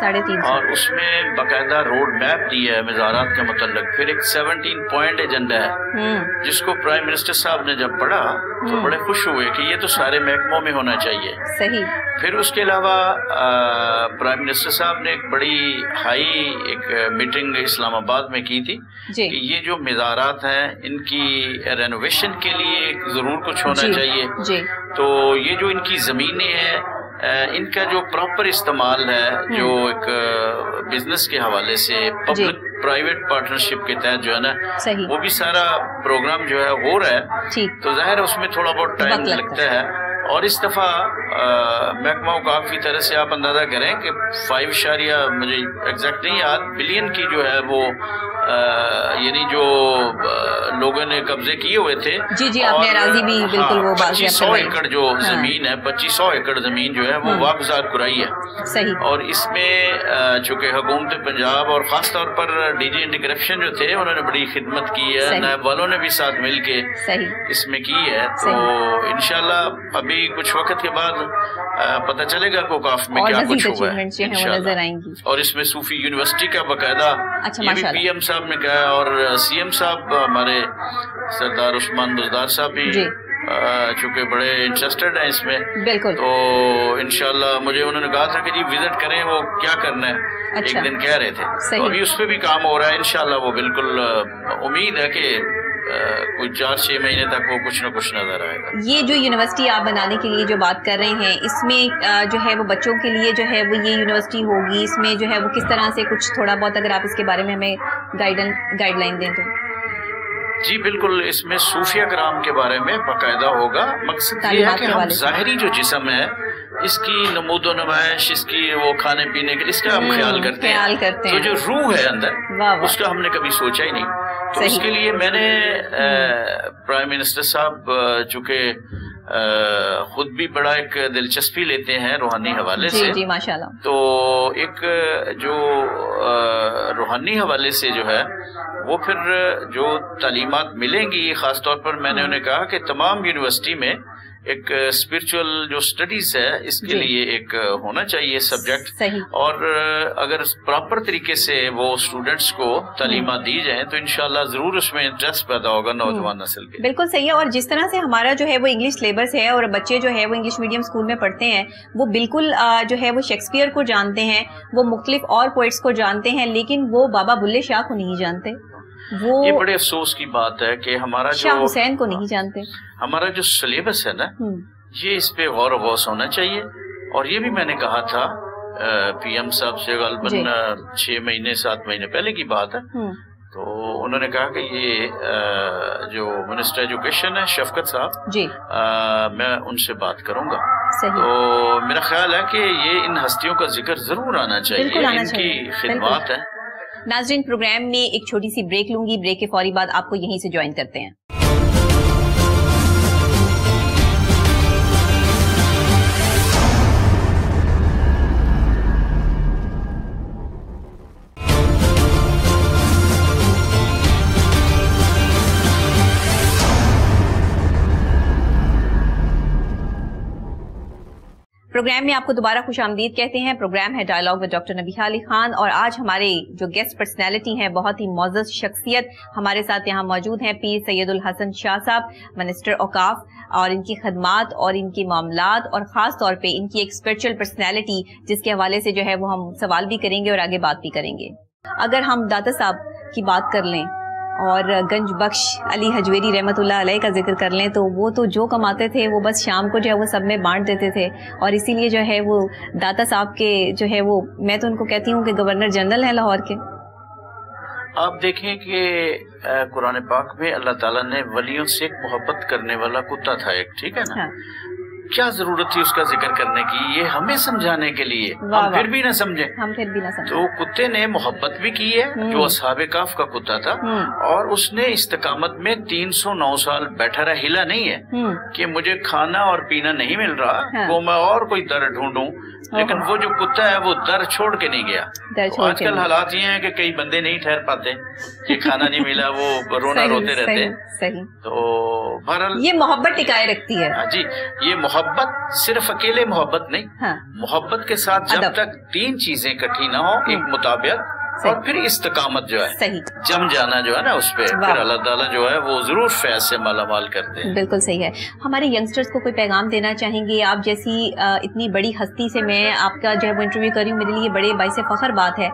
350 اور اس میں باقاعدہ روڈ میپ دیا ہے مزارات کے متعلق. پھر ایک 17 پوائنٹ ایجنڈا ہے جس کو پرائم منسٹر صاحب نے جب پڑھا تو بڑے خوش ہوئے کہ یہ تو سارے محکموں میں ہونا چاہیے. صحیح. پھر اس کے علاوہ پرائم منسٹر صاحب نے ایک بڑی ہائی ایک میٹنگ اسلام آباد میں کی تھی کہ یہ جو مزارات ہیں ان کی رینوویشن کے لیے ضرور کچھ ہونا چاہیے. تو یہ جو ان کی زمینیں ہیں ان کا جو پراپر استعمال ہے جو ایک بزنس کے حوالے سے پبلک پرائیویٹ پارٹنرشپ کے تحت جو ہے نا وہ بھی سارا پروگرام جو ہے ہو رہا ہے. تو ظاہر اس میں تھوڑا بہت ٹائم لگتا ہے. اور اس دفعہ محکمہ اوقاف کی طرح سے آپ اندازہ کریں کہ 5 مجھے ایگزیکٹ نہیں یاد بلین کی جو ہے وہ یعنی جو لوگوں نے قبضے کیے ہوئے تھے. آپ نے اراضی بھی بالکل وہ 2500 ایکڑ جو زمین ہے 2500 ایکڑ زمین جو ہے وہ واگزار کرائی ہے. صحیح. اور اس میں چونکہ حکومت پنجاب اور خاص طور پر ڈی جی اینٹی کرپشن جو تھے انہوں نے بڑی خدمت کی ہے. نائب والوں نے بھی ساتھ مل کے اس میں کی ہے. تو انشاءاللہ ابھی کچھ وقت کے بعد پتہ چلے گا کہ اوقاف میں کیا کچھ ہوا ہے انشاءاللہ. اور اس میں صوفی یونیورسٹی کا باقاعدہ یہ بھی پی ایم صاحب نے کہا اور سی ایم صاحب ہمارے سردار عثمان بزدار صاحب بھی چونکہ بڑے انٹرسٹڈ ہیں اس میں. تو انشاءاللہ مجھے انہوں نے کہا تھا کہ جی وزٹ کریں وہ کیا کرنا ہے ایک دن کہہ رہے تھے. تو ابھی اس پہ بھی کام ہو رہا ہے انشاءاللہ. وہ بالکل امید ہے کہ کوئی 4-6 مہینے تک وہ کچھ نہ کچھ نظر آئے گا. یہ جو یونیورسٹی آپ بنانے کے لیے جو بات کر رہے ہیں اس میں جو ہے وہ بچوں کے لیے جو ہے وہ یہ یونیورسٹی ہوگی اس میں جو ہے وہ کس طرح سے کچھ تھوڑا بہت اگر آپ اس کے بارے میں ہمیں گائیڈ لائن دیں تو. جی بالکل. اس میں صوفیہ کرام کے بارے میں باقاعدہ ہوگا. مقصد یہ ہے کہ ہم ظاہری جو جسم ہے اس کی نمود و نمائش اس کی وہ کھانے پینے کے اس کا ہم خیال کرتے ہیں. تو جو روح ہے اندر اس کا ہم نے کبھی سوچا ہی نہیں. تو اس کے لیے میں نے پرائم منسٹر صاحب چونکہ خود بھی بڑا ایک دلچسپی لیتے ہیں روحانی حوالے سے. جی ماشاءاللہ. تو ایک جو روحانی حوالے سے جو ہے وہ پھر جو تعلیمات ملیں گی خاص طور پر میں نے انہیں کہا کہ تمام یونیورسٹی میں ایک اسپرچل جو سٹڈیز ہے اس کے لیے ایک ہونا چاہیے سبجیکٹ. اور اگر پراپر طریقے سے وہ اسٹوڈنٹس کو تعلیمات دی جائیں تو انشاءاللہ ضرور اس میں انٹرسٹ پیدا ہوگا نوجوان نسل کے. بالکل صحیح ہے. اور جس طرح سے ہمارا جو ہے وہ انگلش سلیبس ہے اور بچے جو ہے وہ انگلش میڈیم اسکول میں پڑھتے ہیں وہ بالکل جو ہے وہ شیکسپیئر کو جانتے ہیں وہ مختلف اور پوئٹس کو جانتے ہیں لیکن وہ بابا بلے شاہ کو نہیں جانتے. یہ بڑے افسوس کی بات ہے کہ ہمارا شاہ حسین کو نہیں جانتے. ہمارا جو سلیبس ہے نا یہ اس پہ غور و غوص ہونا چاہیے. اور یہ بھی میں نے کہا تھا پی ایم صاحب سے غالباً 6 مہینے 7 مہینے پہلے کی بات ہے. تو انہوں نے کہا کہ یہ جو منسٹر ایجوکیشن ہے شفقت صاحب میں ان سے بات کروں گا. تو میرا خیال ہے کہ یہ ان ہستیوں کا ذکر ضرور آنا چاہیے. ان کی خدمات ہیں. ناظرین پروگرام میں ایک چھوٹی سی بریک لوں گی. بریک کے فوری بعد آپ کو یہیں سے جوائن کرتے ہیں. پروگرام میں آپ کو دوبارہ خوش آمدید کہتے ہیں. پروگرام ہے dialogue with doctor نبیہہ Ali Khan اور آج ہمارے جو گیسٹ پرسنالٹی ہیں بہت ہی معزز شخصیت ہمارے ساتھ یہاں موجود ہیں. پیر سید الحسن شاہ صاحب منسٹر اوقاف اور ان کی خدمات اور ان کے معاملات اور خاص طور پہ ان کی ایک اسپرچل پرسنالٹی جس کے حوالے سے جو ہے وہ ہم سوال بھی کریں گے اور آگے بات بھی کریں گے. اگر ہم داتا صاحب کی بات کر لیں اور گنج بخش علی حجویری رحمۃ اللہ علیہ کا ذکر کر لیں تو وہ تو جو کماتے تھے وہ بس شام کو جو ہے وہ سب میں بانٹ دیتے تھے. اور اسی لیے جو ہے وہ داتا صاحب کے جو ہے وہ میں تو ان کو کہتی ہوں کہ گورنر جنرل ہیں لاہور کے. آپ دیکھیں کہ قرآن پاک میں اللہ تعالیٰ نے ولیوں سے محبت کرنے والا کتا تھا ایک, ٹھیک ہے نا. کیا ضرورت تھی اس کا ذکر کرنے کی؟ یہ ہمیں سمجھانے کے لیے. ہم پھر بھی نہ سمجھیں. تو کتے نے محبت بھی کی ہے جو اصحاب کہف کا کتا تھا اور اس نے استقامت میں 309 سال بیٹھا رہا, ہلا نہیں ہے کہ مجھے کھانا اور پینا نہیں مل رہا وہ میں اور کوئی در ڈھونڈوں لیکن وہ جو کتا ہے وہ در چھوڑ کے نہیں گیا. آج کل حالات یہ ہیں کہ کئی بندے نہیں ٹھہر پاتے کہ کھانا نہیں ملا، وہ رونا روتے رہتے ہیں. صحیح. تو بہرحال یہ محبت ٹکائے رکھتی ہے. جی، یہ محبت صرف اکیلے محبت نہیں، محبت کے ساتھ جب تک تین چیزیں اکٹھی نہ ہو، ایک مطابقت اور پھر استقامت جو ہے، جم جانا جو ہے نا اس پہ، پھر اللہ تعالیٰ جو ہے وہ ضرور فیض سے مالا مال کرتے ہیں. بالکل صحیح ہے. ہمارے ینگسٹرز کو کوئی پیغام دینا چاہیں گے؟ آپ جیسی اتنی بڑی ہستی سے میں آپ کا جو ہے وہ انٹرویو کر رہی ہوں، میرے لیے بڑے باعث فخر بات ہے،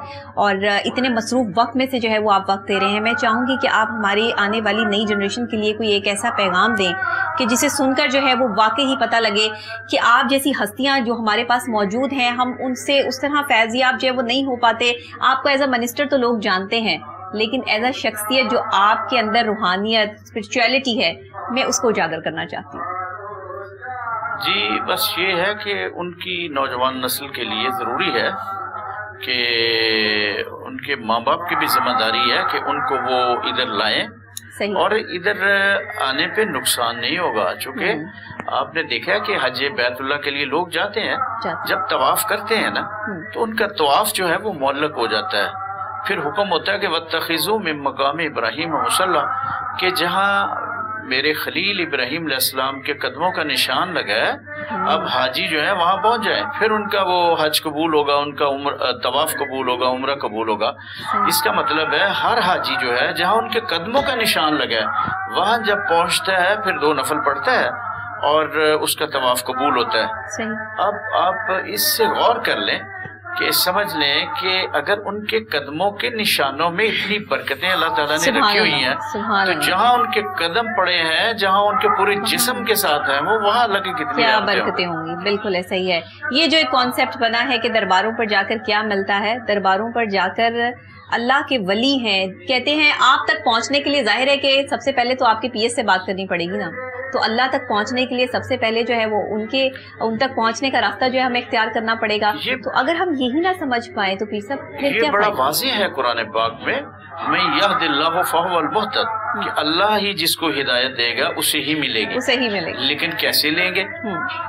اور اتنے مصروف وقت میں سے جو ہے وہ آپ وقت دے رہے ہیں. میں چاہوں گی کہ آپ ہماری آنے والی نئی جنریشن کے لیے کوئی ایک ایسا پیغام دیں کہ جسے سن کر جو ہے وہ واقعی ہی پتہ لگے کہ آپ جیسی ہستیاں جو ہمارے پاس موجود ہیں، ہم ان سے اس طرح فیضیاب جو ہے وہ نہیں ہو پاتے. آپ کو ایز اے منسٹر تو لوگ جانتے ہیں، لیکن ایز اے شخصیت جو آپ کے اندر روحانیت، اسپرچویلٹی ہے، میں اس کو اجاگر کرنا چاہتی ہوں. جی بس یہ ہے کہ ان کی نوجوان نسل کے لیے ضروری ہے کہ ان کے ماں باپ کی بھی ذمہ داری ہے کہ ان کو وہ ادھر لائیں. صحیح. اور ادھر آنے پہ نقصان نہیں ہوگا، چونکہ آپ نے دیکھا کہ حج بیت اللہ کے لیے لوگ جاتے ہیں، جب طواف کرتے ہیں نا تو ان کا طواف جو ہے وہ معلق ہو جاتا ہے. پھر حکم ہوتا ہے کہ وَاتَّخِذُوا مِن مَقَامِ إِبْرَاهِيمَ مُصَلًّى، کہ جہاں میرے خلیل ابراہیم علیہ السلام کے قدموں کا نشان لگا ہے، اب حاجی جو ہے وہاں پہنچ جائیں، پھر ان کا وہ حج قبول ہوگا، ان کا طواف قبول ہوگا، عمرہ قبول ہوگا. اس کا مطلب ہے ہر حاجی جو ہے جہاں ان کے قدموں کا نشان لگا ہے وہاں جب پہنچتا ہے پھر 2 نفل پڑھتا ہے اور اس کا طواف قبول ہوتا ہے. اب آپ اس سے غور کر لیں کہ سمجھ لیں کہ اگر ان کے قدموں کے نشانوں میں اتنی برکتیں اللہ تعالیٰ نے رکھی ہوئی ہیں، تو جہاں ان کے قدم پڑے ہیں، جہاں ان کے پورے جسم کے ساتھ ہیں، وہ وہاں اللہ کی کتنی برکتیں ہوں گی. بالکل ایسا ہی ہے. یہ جو ایک کانسیپٹ بنا ہے کہ درباروں پر جا کر کیا ملتا ہے، درباروں پر جا کر اللہ کے ولی ہیں، کہتے ہیں آپ تک پہنچنے کے لیے ظاہر ہے کہ سب سے پہلے تو آپ کے پی ایس سے بات کرنی پڑے گی نا، تو اللہ تک پہنچنے کے لیے سب سے پہلے جو ہے وہ ان تک پہنچنے کا راستہ جو ہے ہمیں اختیار کرنا پڑے گا. تو اگر ہم یہی نہ سمجھ پائیں تو پھر سب پھر کیا؟ یہ بڑا واضح ہے قرآن پاک میں، من یہد اللہ فہو المہتد، کہ اللہ ہی جس کو ہدایت دے گا اسے ہی ملے گی. لیکن کیسے لیں گے؟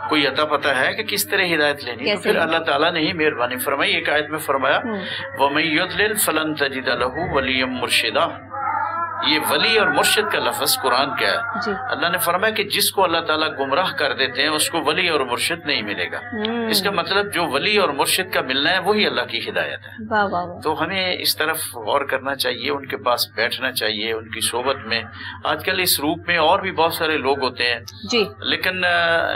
کوئی عطا پتہ ہے کہ کس طرح ہدایت لینی ہے؟ پھر اللہ تعالیٰ نے ہی مہربانی فرمائی. ایک آیت میں فرمایا وَمَن يُضْلِلْ فَلَن تَجِدَ لَهُ وَلِيًّا مُرْشِدًا. یہ ولی اور مرشد کا لفظ قرآن کیا ہے؟ اللہ نے فرمایا کہ جس کو اللہ تعالیٰ گمراہ کر دیتے ہیں اس کو ولی اور مرشد نہیں ملے گا. اس کا مطلب جو ولی اور مرشد کا ملنا ہے وہی اللہ کی ہدایت ہے. تو ہمیں اس طرف غور کرنا چاہیے، ان کے پاس بیٹھنا چاہیے، ان کی صحبت میں. آج کل اس روپ میں اور بھی بہت سارے لوگ ہوتے ہیں، لیکن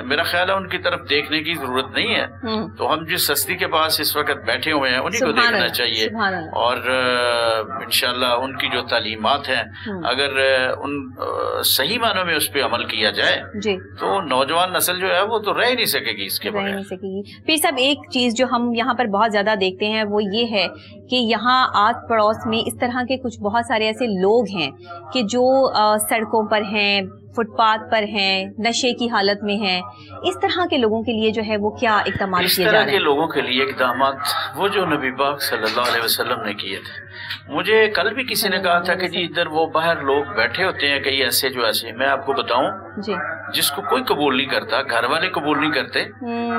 میرا خیال ہے ان کی طرف دیکھنے کی ضرورت نہیں ہے. تو ہم جس ہستی کے پاس اس وقت بیٹھے ہوئے ہیں انہی کو دیکھنا چاہیے، اور انشاءاللہ ان کی جو تعلیمات ہیں اگر ان صحیح معنوں میں اس پہ عمل کیا جائے تو نوجوان نسل جو ہے وہ تو رہ نہیں سکے گی اس کے بغیر. پھر صاحب ایک چیز جو ہم یہاں پر بہت زیادہ دیکھتے ہیں وہ یہ ہے کہ یہاں آس پڑوس میں اس طرح کے کچھ بہت سارے ایسے لوگ ہیں کہ جو سڑکوں پر ہیں، فٹ پاتھ پر ہیں، نشے کی حالت میں ہیں. اس طرح کے لوگوں کے لیے جو ہے وہ کیا اقدامات کیے جا رہے ہیں؟ اس طرح کے لوگوں کے لیے اقدامات وہ جو نبی پاک صلی اللہ علیہ وسلم نے کیے تھے. مجھے کل بھی کسی نے کہا تھا کہ جی ادھر وہ باہر لوگ بیٹھے ہوتے ہیں کئی ایسے جو ایسے، میں آپ کو بتاؤں جس کو کوئی قبول نہیں کرتا، گھر والے قبول نہیں کرتے،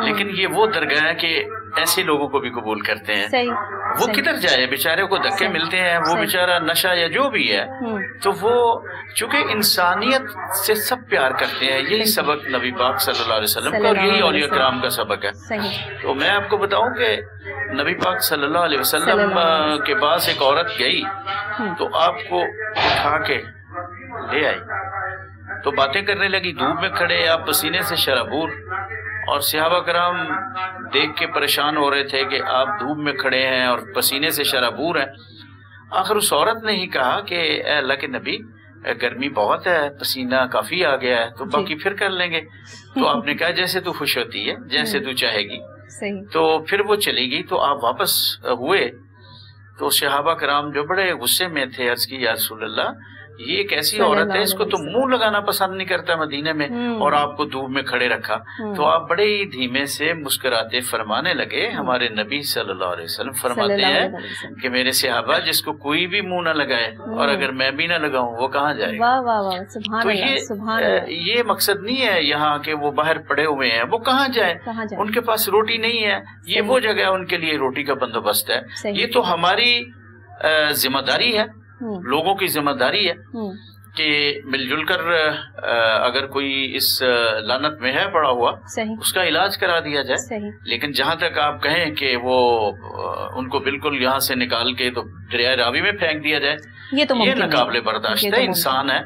لیکن یہ وہ درگاہ ہے کہ ایسے لوگوں کو بھی قبول کرتے ہیں. وہ کدھر جائے؟ بیچارے کو دھکے ملتے ہیں، وہ بیچارہ نشہ یا جو بھی ہے، تو وہ چونکہ انسانیت سے سب پیار کرتے ہیں. یہی سبق نبی پاک صلی اللہ علیہ وسلم کا اور یہی اولیاء کرام کا سبق ہے. تو میں آپ کو بتاؤں کہ نبی پاک صلی اللہ علیہ وسلم کے پاس ایک عورت گئی تو آپ کو اٹھا کے لے آئی، تو باتیں کرنے لگی. دھوپ میں کھڑے، آپ پسینے سے شرابور، اور صحابہ کرام دیکھ کے پریشان ہو رہے تھے کہ آپ دھوپ میں کھڑے ہیں اور پسینے سے شرابور ہیں. آخر اس عورت نے ہی کہا کہ اے اللہ کے نبی، گرمی بہت ہے، پسینہ کافی آ گیا ہے، تو باقی پھر کر لیں گے. تو آپ نے کہا جیسے تو خوش ہوتی ہے، جیسے تو چاہے گی. تو پھر وہ چلی گئی. تو آپ واپس ہوئے تو صحابہ کرام جو بڑے غصے میں تھے عرض کی یا رسول اللہ یہ ایک ایسی عورت ہے، اس کو تو منہ لگانا پسند نہیں کرتا مدینے میں، اور آپ کو دھوپ میں کھڑے رکھا، تو آپ بڑے ہی دھیمے سے مسکراتے فرمانے لگے، ہمارے نبی صلی اللہ علیہ وسلم فرماتے ہیں کہ میرے صحابہ جس کو کوئی بھی منہ نہ لگائے، اور اگر میں بھی نہ لگاؤں وہ کہاں جائے گا؟ تو یہ مقصد نہیں ہے یہاں کہ وہ باہر پڑے ہوئے ہیں، وہ کہاں جائیں؟ ان کے پاس روٹی نہیں ہے، یہ وہ جگہ ان کے لیے روٹی کا بندوبست ہے۔ یہ تو ہماری ذمہ داری ہے، لوگوں کی ذمہ داری ہے کہ مل جل کر اگر کوئی اس لعنت میں ہے پڑا ہوا، اس کا علاج کرا دیا جائے۔ لیکن جہاں تک آپ کہیں کہ وہ ان کو بالکل یہاں سے نکال کے تو دریائے راوی میں پھینک دیا جائے، یہ ناقابل برداشت ہے، انسان ہے۔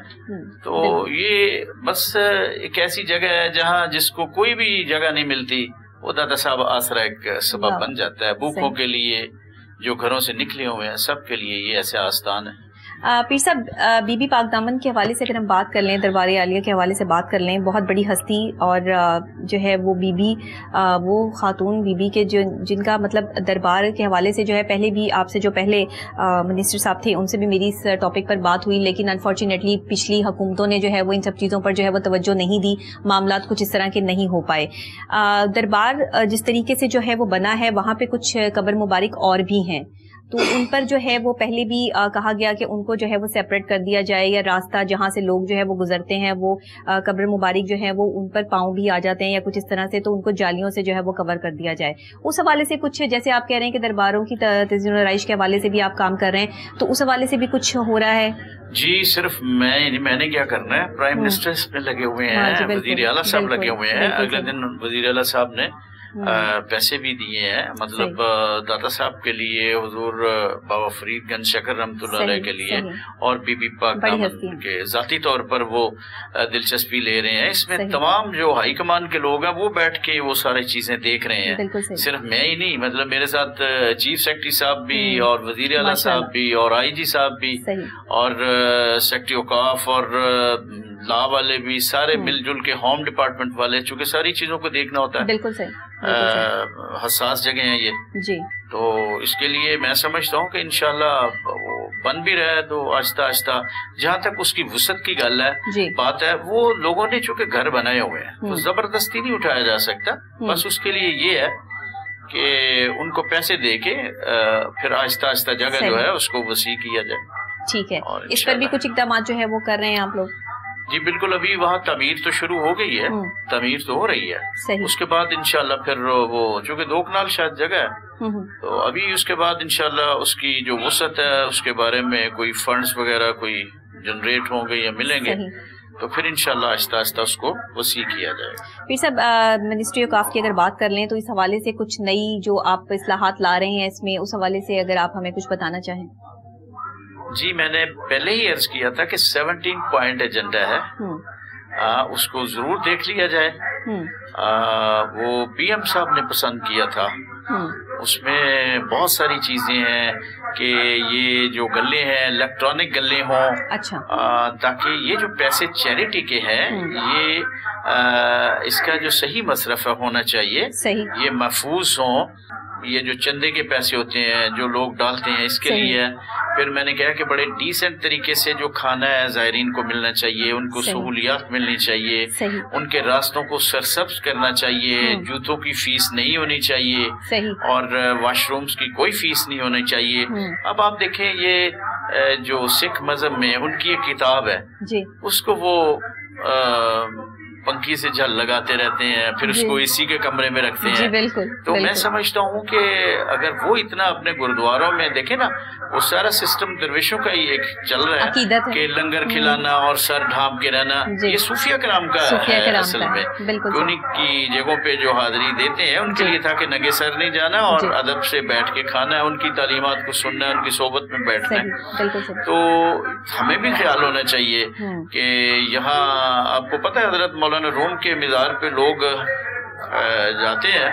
تو یہ بس ایک ایسی جگہ ہے جہاں جس کو کوئی بھی جگہ نہیں ملتی، وہ دادا صاحب آسرا ایک سبب بن جاتا ہے، بھوکوں کے لیے، جو گھروں سے نکلے ہوئے ہیں، سب کے لیے یہ ایسے آستان ہے۔ پیر صاحب، بی بی پاک دامن کے حوالے سے اگر ہم بات کر لیں، دربار عالیہ کے حوالے سے بات کر لیں، بہت بڑی ہستی اور جو ہے وہ بی بی، وہ خاتون بی بی کے جن کا مطلب دربار کے حوالے سے جو ہے، پہلے بھی آپ سے جو پہلے منسٹر صاحب تھے ان سے بھی میری اس ٹاپک پر بات ہوئی، لیکن انفارچونیٹلی پچھلی حکومتوں نے جو ہے وہ ان سب چیزوں پر جو ہے وہ توجہ نہیں دی، معاملات کچھ اس طرح کے نہیں ہو پائے۔ دربار جس طریقے سے جو ہے وہ بنا ہے، وہاں پہ کچھ قبر مبارک اور بھی ہیں، تو ان پر جو ہے وہ پہلے بھی کہا گیا کہ ان کو جو ہے وہ سیپریٹ کر دیا جائے، یا راستہ جہاں سے لوگ جو ہے وہ گزرتے ہیں، وہ قبر مبارک جو ہے وہ ان پر پاؤں بھی آ جاتے ہیں یا کچھ اس طرح سے، تو ان کو جالیوں سے جو ہے وہ کور کر دیا جائے۔ اس حوالے سے کچھ، جیسے آپ کہہ رہے ہیں کہ درباروں کی تزئین و آرائش کے حوالے سے بھی آپ کام کر رہے ہیں، تو اس حوالے سے بھی کچھ ہو رہا ہے؟ جی، صرف میں نے کیا کرنا ہے، پرائم منسٹر اس میں لگے ہوئے ہیں، وزیر اعلیٰ صاحب لگے ہوئے ہیں، اگلے دن وزیر اعلیٰ صاحب نے پیسے بھی دیے ہیں، مطلب داتا صاحب کے لیے، حضور بابا فرید گنج شکر رحمۃ اللہ علیہ کے لیے، اور بی بی پاک دامن کے ذاتی طور پر وہ دلچسپی لے رہے ہیں۔ اس میں تمام جو ہائی کمان کے لوگ ہیں وہ بیٹھ کے وہ ساری چیزیں دیکھ رہے ہیں، صرف میں ہی نہیں، مطلب میرے ساتھ چیف سیکرٹری صاحب بھی، اور وزیر اعلیٰ صاحب بھی، اور آئی جی صاحب بھی، اور سیکرٹری اوقاف اور لا والے بھی، سارے مل جل کے، ہوم ڈپارٹمنٹ والے، چونکہ ساری چیزوں کو دیکھنا ہوتا ہے، بالکل صحیح، حساس جگہ ہیں یہ جی، تو اس کے لیے میں سمجھتا ہوں کہ انشاءاللہ وہ بن بھی رہا ہے، تو آہستہ آہستہ جہاں تک اس کی وسعت کی گل ہے، بات ہے، وہ لوگوں نے چونکہ گھر بنائے ہوئے ہیں تو زبردستی نہیں اٹھایا جا سکتا، بس اس کے لیے یہ ہے کہ ان کو پیسے دے کے پھر آہستہ آہستہ جگہ جو ہے اس کو وسیع کیا جائے۔ ٹھیک ہے، اس پر بھی کچھ اقدامات جو ہے وہ کر رہے ہیں آپ لوگ؟ جی بالکل، ابھی وہاں تعمیر تو شروع ہو گئی ہے، تعمیر تو ہو رہی ہے، اس کے بعد انشاءاللہ پھر وہ چونکہ 2 کنال شاید جگہ ہے، تو ابھی اس کے بعد انشاءاللہ اس کی جو وسعت ہے اس کے بارے میں کوئی فنڈز وغیرہ کوئی جنریٹ ہوں گے یا ملیں گے، تو پھر انشاءاللہ آہستہ آہستہ اس کو وسیع کیا جائے گا۔ پھر صاحب، منسٹری اوقاف کی اگر بات کر لیں تو اس حوالے سے کچھ نئی جو آپ اصلاحات لا رہے ہیں اس میں، اس حوالے سے اگر آپ ہمیں کچھ بتانا چاہیں۔ جی، میں نے پہلے ہی عرض کیا تھا کہ 17 پوائنٹ ایجنڈا ہے، اس کو ضرور دیکھ لیا جائے۔ وہ پی ایم صاحب نے پسند کیا تھا، اس میں بہت ساری چیزیں ہیں کہ یہ جو گلے ہیں الیکٹرانک گلے ہوں، تاکہ یہ جو پیسے چیریٹی کے ہیں یہ اس کا جو صحیح مصرف ہونا چاہیے، یہ محفوظ ہوں۔ یہ جو چندے کے پیسے ہوتے ہیں جو لوگ ڈالتے ہیں اس کے لیے، پھر میں نے کہا کہ بڑے ڈیسنٹ طریقے سے جو کھانا ہے زائرین کو ملنا چاہیے، ان کو سہولیات ملنی چاہیے، ان کے راستوں کو سرسبز کرنا چاہیے، جوتوں کی فیس نہیں ہونی چاہیے، اور واش رومز کی کوئی فیس نہیں ہونی چاہیے۔ اب آپ دیکھیں، یہ جو سکھ مذہب میں ان کی ایک کتاب ہے، اس کو وہ پنکھی سے جھل لگاتے رہتے ہیں، پھر اس کو اسی کے کمرے میں رکھتے ہیں۔ تو میں سمجھتا ہوں کہ اگر وہ اتنا اپنے گردواروں میں دیکھیں نا، وہ سارا سسٹم درویشوں کا ہی ایک چل رہا ہے کہ لنگر کھلانا اور سر ڈھانپ کے رہنا، یہ صوفیہ کرام کا ہے اصل میں۔ انہیں کی جگہوں پہ جو حاضری دیتے ہیں ان کے لیے تھا کہ ننگے سر نہیں جانا اور ادب سے بیٹھ کے کھانا ہے، ان کی تعلیمات کو سننا ہے، ان کی صحبت میں بیٹھنا ہے۔ تو ہمیں بھی خیال ہونا چاہیے کہ یہاں آپ کو پتہ ہے حضرت مولانا روم کے مزار پہ لوگ جاتے ہیں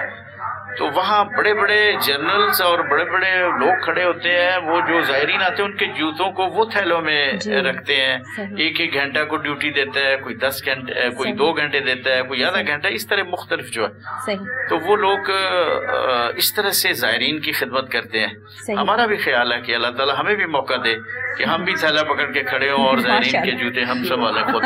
تو وہاں بڑے بڑے جنرلز اور بڑے بڑے لوگ کھڑے ہوتے ہیں، وہ جو زائرین آتے ہیں ان کے جوتوں کو وہ تھیلوں میں رکھتے ہیں، ایک ایک گھنٹہ کو ڈیوٹی دیتا ہے، کوئی 10 گھنٹے، کوئی 2 گھنٹے دیتا ہے، کوئی آدھا گھنٹہ، اس طرح مختلف جو ہے، تو وہ لوگ اس طرح سے زائرین کی خدمت کرتے ہیں۔ ہمارا بھی خیال ہے کہ اللہ تعالیٰ ہمیں بھی موقع دے کہ ہم بھی تھیلا پکڑ کے کھڑے ہوں اور زائرین کے جوتے ہم سنبھالیں خود۔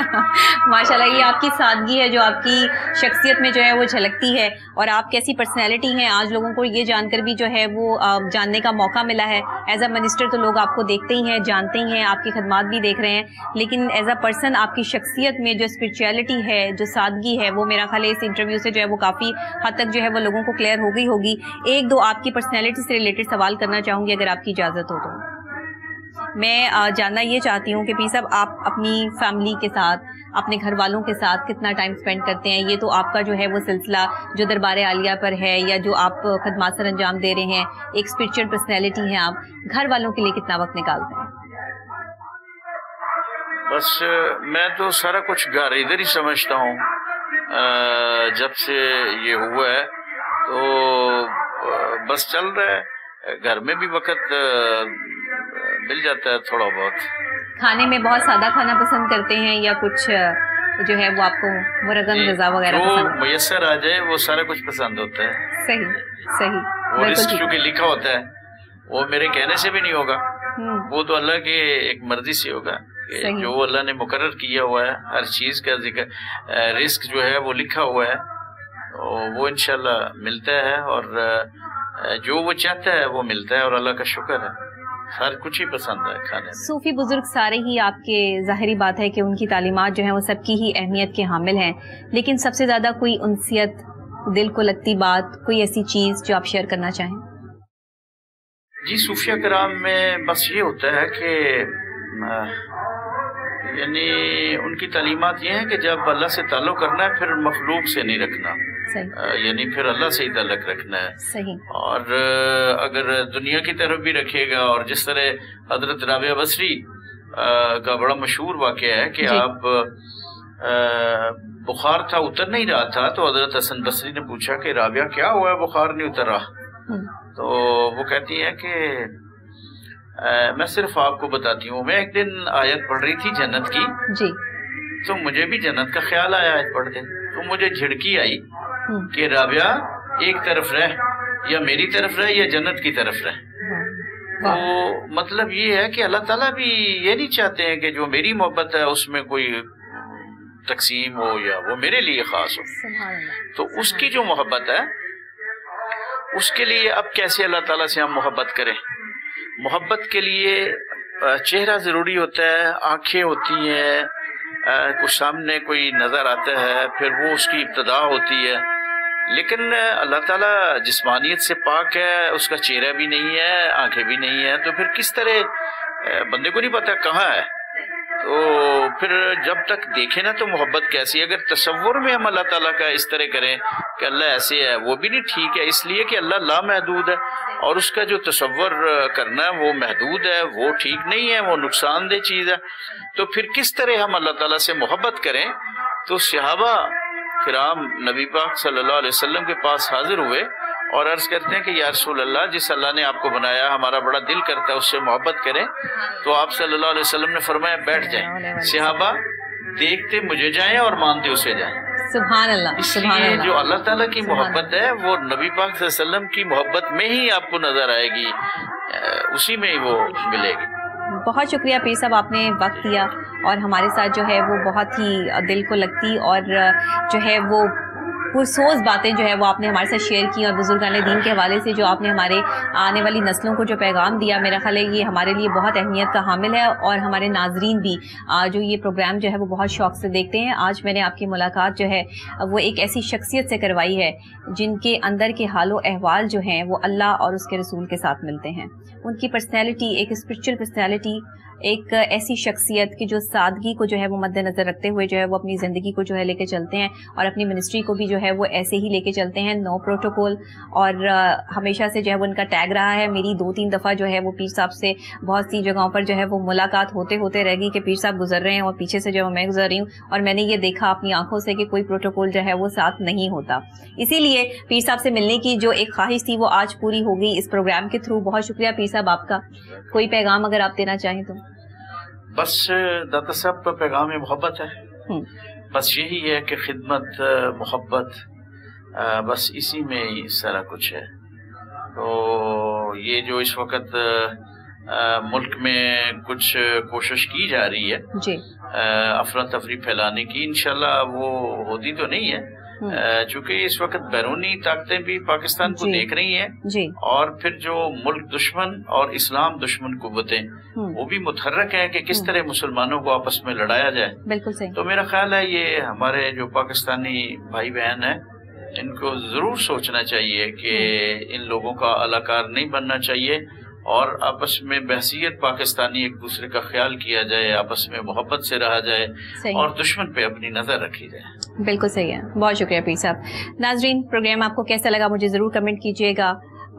ماشاءاللہ، یہ آپ کی سادگی ہے جو آپ کی شخصیت میں جو ہے وہ جھلکتی ہے، اور آپ کیسی پرسنالٹی ہیں آج لوگوں کو یہ جان کر بھی جو ہے وہ جاننے کا موقع ملا ہے۔ ایز اے منسٹر تو لوگ آپ کو دیکھتے ہی ہیں، جانتے ہی ہیں، آپ کی خدمات بھی دیکھ رہے ہیں، لیکن ایز اے پرسن آپ کی شخصیت میں جو اسپرچویلٹی ہے، جو سادگی ہے، وہ میرا خیال ہے اس انٹرویو سے جو ہے وہ کافی حد تک جو ہے وہ لوگوں کو کلیئر ہو گئی ہوگی۔ ایک دو آپ کی پرسنالٹی سے ریلیٹڈ سوال کرنا چاہوں گی اگر آپ کی اجازت ہو تو۔ میں جاننا یہ چاہتی ہوں کہ پیر صاحب، آپ اپنی فیملی کے ساتھ، اپنے گھر والوں کے ساتھ کتنا ٹائم سپینڈ کرتے ہیں؟ یہ تو آپ کا جو ہے وہ سلسلہ جو دربار عالیہ پر ہے یا جو آپ خدمات سر انجام دے رہے ہیں، ایک اسپرچل پرسنالٹی ہیں آپ، گھر والوں کے لیے کتنا وقت نکالتے ہیں؟ بس میں تو سارا کچھ گھر ادھر ہی سمجھتا ہوں۔ جب سے یہ ہوا ہے تو بس چل رہا ہے، گھر میں بھی وقت مل جاتا ہے تھوڑا بہت۔ کھانے میں بہت سادہ کھانا پسند کرتے ہیں یا کچھ جو ہے وہ آپ کو مرغن غذا وغیرہ پسند؟ جو میسر آ جائے وہ سارا کچھ پسند ہوتا ہے۔ صحیح، وہ رزق چونکہ لکھا ہوتا ہے، وہ میرے کہنے سے بھی نہیں ہوگا، وہ تو اللہ کی ایک مرضی سے ہوگا، جو اللہ نے مقرر کیا ہوا ہے۔ ہر چیز کا ذکر، رزق جو ہے وہ لکھا ہوا ہے، وہ انشاءاللہ ملتا ہے، اور جو وہ چاہتا ہے وہ ملتا ہے، اور اللہ کا شکر ہے، ہر کچھ ہی پسند ہے کھانے میں۔ صوفی بزرگ سارے ہی آپ کے، ظاہری بات ہے کہ ان کی تعلیمات جو ہیں وہ سب کی ہی اہمیت کے حامل ہیں، لیکن سب سے زیادہ کوئی انسیت، دل کو لگتی بات، کوئی ایسی چیز جو آپ شیئر کرنا چاہیں؟ جی، صوفیہ کرام میں بس یہ ہوتا ہے کہ یعنی ان کی تعلیمات یہ ہیں کہ جب اللہ سے تعلق کرنا ہے پھر مخلوق سے نہیں رکھنا، یعنی پھر اللہ سے ہی تعلق رکھنا ہے۔ اور اگر دنیا کی طرف بھی رکھے گا، اور جس طرح حضرت رابعہ بصری کا بڑا مشہور واقعہ ہے کہ آپ بخار تھا، اتر نہیں رہا تھا، تو حضرت حسن بصری نے پوچھا کہ رابعہ کیا ہوا ہے، بخار نہیں اتر رہا؟ تو وہ کہتی ہیں کہ میں صرف آپ کو بتاتی ہوں، میں ایک دن آیت پڑھ رہی تھی جنت کی، تو مجھے بھی جنت کا خیال آیا آیت پڑھ کے، تو مجھے جھڑکی آئی کہ رابعہ ایک طرف رہ، یا میری طرف رہ یا جنت کی طرف رہ۔ تو مطلب یہ ہے کہ اللہ تعالیٰ بھی یہ نہیں چاہتے ہیں کہ جو میری محبت ہے اس میں کوئی تقسیم ہو یا وہ میرے لیے خاص ہو۔ تو اس کی جو محبت ہے اس کے لیے اب کیسے اللہ تعالیٰ سے ہم محبت کریں؟ محبت کے لیے چہرہ ضروری ہوتا ہے، آنکھیں ہوتی ہیں، کچھ سامنے کوئی نظر آتا ہے، پھر وہ اس کی ابتدا ہوتی ہے، لیکن اللہ تعالیٰ جسمانیت سے پاک ہے، اس کا چہرہ بھی نہیں ہے، آنکھیں بھی نہیں ہیں، تو پھر کس طرح بندے کو نہیں پتا کہاں ہے؟ تو پھر جب تک دیکھیں نا تو محبت کیسی؟ اگر تصور میں ہم اللہ تعالیٰ کا اس طرح کریں کہ اللہ ایسے ہے، وہ بھی نہیں ٹھیک ہے، اس لیے کہ اللہ لامحدود ہے، اور اس کا جو تصور کرنا ہے وہ محدود ہے، وہ ٹھیک نہیں ہے، وہ نقصان دہ چیز ہے۔ تو پھر کس طرح ہم اللہ تعالیٰ سے محبت کریں؟ تو صحابہ کرام نبی پاک صلی اللہ علیہ وسلم کے پاس حاضر ہوئے اور عرض کرتے ہیں کہ یا رسول اللہ، جس اللہ نے آپ کو بنایا ہمارا بڑا دل کرتا ہے اس سے محبت کریں۔ تو آپ صلی اللہ علیہ وسلم نے فرمایا بیٹھ جائیں۔ صحابہ دیکھتے مجھے جائیں اور مانتے اسے جائیں۔ سبحان اللہ۔ اس لیے جو اللہ تعالیٰ کی محبت ہے وہ نبی پاک صلی اللہ علیہ وسلم کی محبت میں ہی آپ کو نظر آئے گی، اسی میں ہی وہ ملے گی۔ بہت شکریہ پیر صاحب، آپ نے وقت دیا اور ہمارے ساتھ جو ہے وہ بہت ہی دل کو لگتی اور جو ہے وہ پرسوز باتیں جو ہے وہ آپ نے ہمارے ساتھ شیئر کی، اور بزرگان دین کے حوالے سے جو آپ نے ہمارے آنے والی نسلوں کو جو پیغام دیا، میرا خیال ہے یہ ہمارے لیے بہت اہمیت کا حامل ہے، اور ہمارے ناظرین بھی جو یہ پروگرام جو ہے وہ بہت شوق سے دیکھتے ہیں۔ آج میں نے آپ کی ملاقات جو ہے وہ ایک ایسی شخصیت سے کروائی ہے جن کے اندر کے حال و احوال جو ہیں وہ اللہ اور اس کے رسول کے ساتھ ملتے ہیں۔ ان کی پرسنالٹی ایک اسپرچل پرسنالٹی ایک ایسی شخصیت کی جو سادگی کو جو ہے وہ مد نظر رکھتے ہوئے جو ہے وہ اپنی زندگی کو جو ہے لے کے چلتے ہیں اور اپنی منسٹری کو بھی جو ہے وہ ایسے ہی لے کے چلتے ہیں، نو پروٹوکول، اور ہمیشہ سے جو ہے وہ ان کا ٹیگ رہا ہے۔ میری 2-3 دفعہ جو ہے وہ پیر صاحب سے بہت سی جگہوں پر جو ہے وہ ملاقات ہوتے رہ گئی کہ پیر صاحب گزر رہے ہیں اور پیچھے سے جو میں گزر رہی ہوں، اور میں نے یہ دیکھا اپنی آنکھوں سے کہ کوئی پروٹوکول جو ہے وہ ساتھ نہیں ہوتا۔ اسی لیے پیر صاحب سے ملنے کی جو ایک خواہش تھی وہ آج پوری ہو گئی اس پروگرام کے تھرو۔ بہت شکریہ پیر صاحب آپ کا، کوئی پیغام اگر آپ دینا چاہیں تو؟ بس داتا صاحب کا پیغام محبت ہے، بس یہی ہے کہ خدمت، محبت، بس اسی میں ہی سارا کچھ ہے۔ تو یہ جو اس وقت ملک میں کچھ کوشش کی جا رہی ہے جی افراتفری پھیلانے کی، انشاءاللہ وہ ہوتی تو نہیں ہے، چونکہ اس وقت بیرونی طاقتیں بھی پاکستان کو دیکھ رہی ہیں، اور پھر جو ملک دشمن اور اسلام دشمن قوتیں وہ بھی متحرک ہیں کہ کس طرح مسلمانوں کو آپس میں لڑایا جائے۔ بالکل صحیح۔ تو میرا خیال ہے یہ ہمارے جو پاکستانی بھائی بہن ہیں ان کو ضرور سوچنا چاہیے کہ ان لوگوں کا الاکار نہیں بننا چاہیے، اور آپس میں بحثیت پاکستانی ایک دوسرے کا خیال کیا جائے، آپس میں محبت سے رہا جائے، اور دشمن پہ اپنی نظر رکھی جائے۔ بالکل صحیح ہے، بہت شکریہ پیر صاحب۔ ناظرین، پروگرام آپ کو کیسا لگا مجھے ضرور کمنٹ کیجیے گا،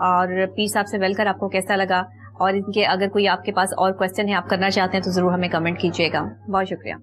اور پیر صاحب سے مل کر آپ کو کیسا لگا، اور ان کے اگر کوئی آپ کے پاس اور کویسچن ہے آپ کرنا چاہتے ہیں تو ضرور ہمیں کمنٹ کیجیے گا۔ بہت شکریہ۔